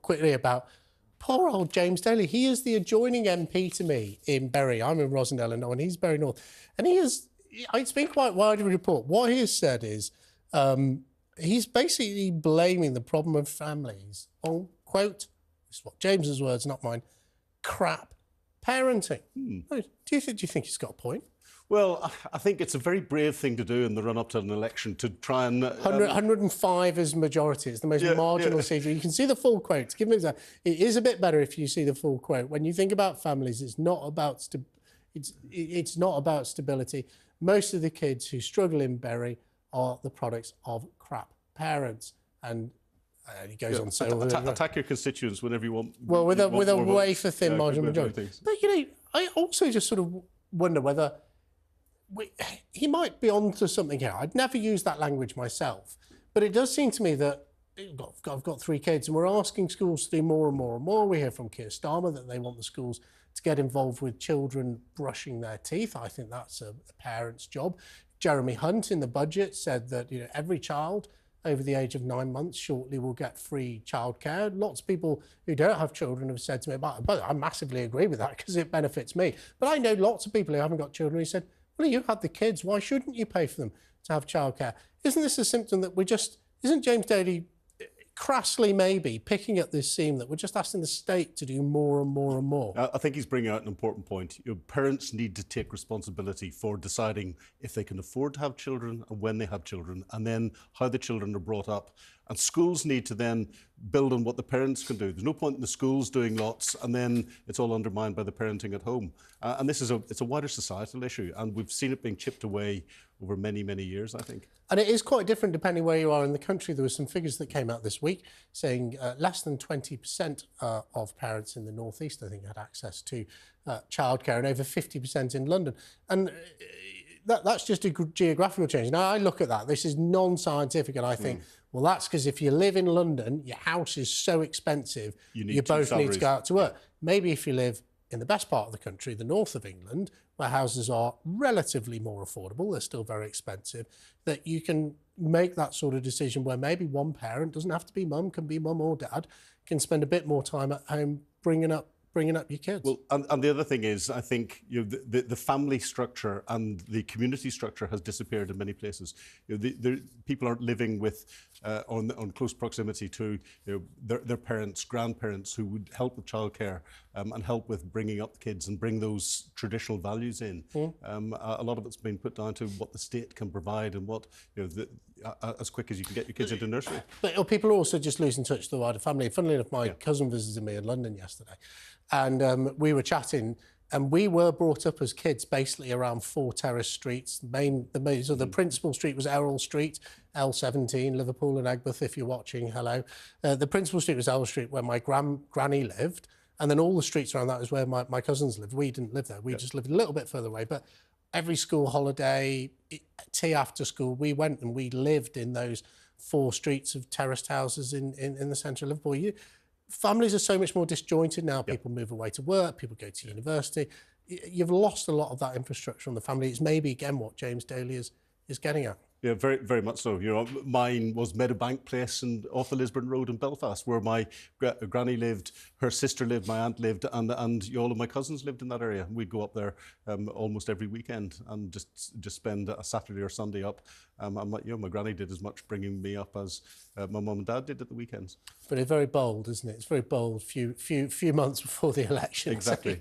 quickly about poor old James Daly. He is the adjoining MP to me in Bury. I'm in Rosendale and he's Bury North. And it's been quite widely reported. What he has said is he's basically blaming the problem of families on, quote, this is what James's words, not mine, crap parenting. Do you think he's got a point? Well, I think it's a very brave thing to do in the run-up to an election to try and... 105 is majority. It's the most marginal seat. You can see the full quote. Give me that. It is a bit better if you see the full quote. When you think about families, it's not about stability. Most of the kids who struggle in Bury are the products of crap parents. And he goes on to say... Attack your constituents whenever you want. Well, with a wafer-thin margin majority. But, you know, I also just sort of wonder whether... he might be onto something here. I'd never used that language myself, but it does seem to me that I've got 3 kids and we're asking schools to do more and more and more. We hear from Keir Starmer that they want the schools to get involved with children brushing their teeth. I think that's a parent's job. Jeremy Hunt in the budget said that, you know, every child over the age of 9 months shortly will get free childcare. Lots of people who don't have children have said to me, but I massively agree with that because it benefits me. But I know lots of people who haven't got children who said, well, you had the kids, why shouldn't you pay for them to have childcare? Isn't this a symptom that isn't James Daly crassly maybe picking up this theme that we're just asking the state to do more and more and more? I think he's bringing out an important point. You know, parents need to take responsibility for deciding if they can afford to have children and when they have children, and then how the children are brought up. And schools need to then build on what the parents can do. There's no point in the schools doing lots and then it's all undermined by the parenting at home. And this is it's a wider societal issue, and we've seen it being chipped away over many, many years, I think. And it is quite different depending where you are in the country. There were some figures that came out this week saying less than 20% of parents in the North East, I think, had access to childcare, and over 50% in London. And that's just a geographical change. Now, I look at that. This is non-scientific, and I think, well, that's because if you live in London, your house is so expensive, you both need to go out to work. Maybe if you live in the best part of the country, the north of England, where houses are relatively more affordable, they're still very expensive, that you can make that sort of decision where maybe one parent, doesn't have to be mum, can be mum or dad, can spend a bit more time at home bringing up your kids. Well, and the other thing is, I think, you know, the family structure and the community structure has disappeared in many places. You know, people aren't living with on close proximity to, you know, their parents, grandparents who would help with childcare and help with bringing up the kids and bring those traditional values in. A lot of it's been put down to what the state can provide and what, you know, as quick as you can get your kids into nursery. But people are also just losing touch with the wider family. Funnily enough, my cousin visited me in London yesterday, and we were chatting, and we were brought up as kids basically around 4 terrace streets. The principal street was Errol Street, L17, Liverpool and Egbert, if you're watching, hello. The principal street was Errol Street, where my granny lived, and then all the streets around that is where my cousins lived. We didn't live there. We just lived a little bit further away. But every school holiday, tea after school, we went and we lived in those 4 streets of terraced houses in the centre of Liverpool. Families are so much more disjointed now. People move away to work, people go to university. You've lost a lot of that infrastructure on the family. It's maybe, again, what James Daly is getting at. Yeah, very, very much so. You know, mine was Meadowbank Place and off the Lisburn Road in Belfast, where my granny lived, her sister lived, my aunt lived, and all of my cousins lived in that area. We'd go up there almost every weekend and just spend a Saturday or Sunday up. My granny did as much bringing me up as my mum and dad did at the weekends. But it's very bold, isn't it? It's very bold. Few months before the election. Exactly.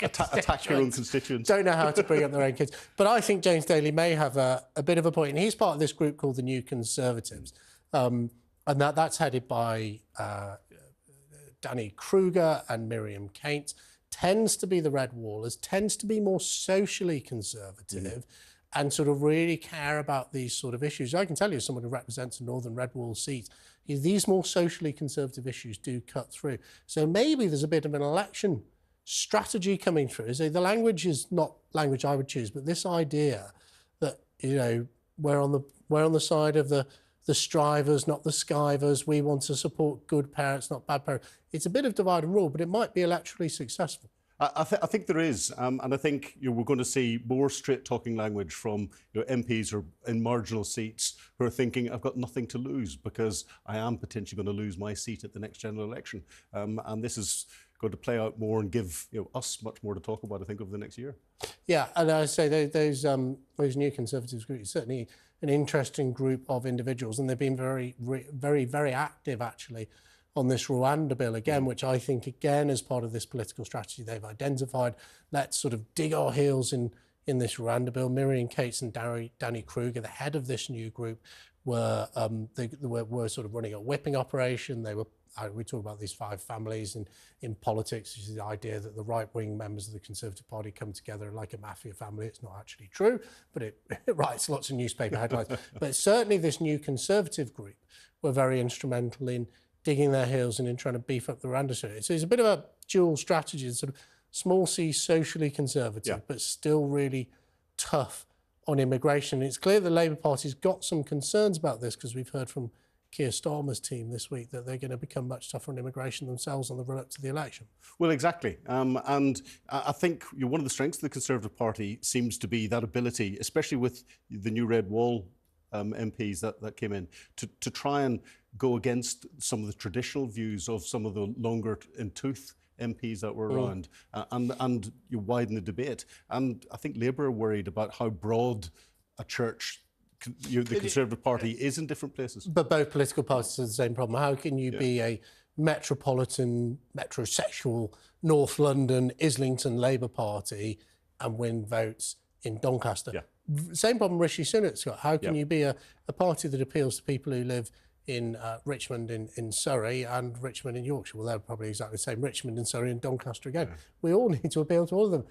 Attack your own constituents. Don't know how to bring up their own kids. But I think James Daly may have a bit of a point. And he's part of this group called the New Conservatives. And that's headed by Danny Kruger and Miriam Kate. Tends to be the Red Wallers, tends to be more socially conservative and sort of really care about these sort of issues. I can tell you, as someone who represents a Northern Red Wall seat, these more socially conservative issues do cut through. So maybe there's a bit of an election strategy coming through. So the language is not language I would choose, but this idea that, you know, we're on the side of the strivers, not the skivers. We want to support good parents, not bad parents. It's a bit of divide and rule, but it might be electorally successful. I think there is, and I think we're going to see more straight-talking language from MPs who are in marginal seats who are thinking, I've got nothing to lose because I am potentially going to lose my seat at the next general election. And this is going to play out more and give us much more to talk about, I think, over the next year. Yeah, and I say those new Conservatives groups certainly an interesting group of individuals, and they've been very active actually on this Rwanda bill again, which I think again as part of this political strategy they've identified. Let's sort of dig our heels in this Rwanda bill. Miriam Cates and Danny Kruger, the head of this new group, were sort of running a whipping operation. We talk about these 5 families in politics, which is the idea that the right-wing members of the Conservative Party come together like a mafia family. It's not actually true, but it writes lots of newspaper headlines. But certainly this new Conservative group were very instrumental in digging their heels and in trying to beef up the Rwanda story. So it's a bit of a dual strategy, sort of small c, socially conservative, but still really tough on immigration. And it's clear the Labour Party's got some concerns about this because we've heard from Keir Starmer's team this week that they're going to become much tougher on immigration themselves on the run-up to the election. Well, exactly. And I think one of the strengths of the Conservative Party seems to be that ability, especially with the new Red Wall MPs that came in, to try and go against some of the traditional views of some of the longer in tooth MPs that were around and you widen the debate. And I think Labour are worried about how broad a church the Conservative Party is in different places. But both political parties have the same problem. How can you be a metropolitan, metrosexual North London, Islington Labour Party and win votes in Doncaster? Same problem Rishi Sunak's got. How can you be a party that appeals to people who live in Richmond in Surrey and Richmond in Yorkshire? Well, they're probably exactly the same. Richmond and Surrey and Doncaster again. We all need to appeal to all of them.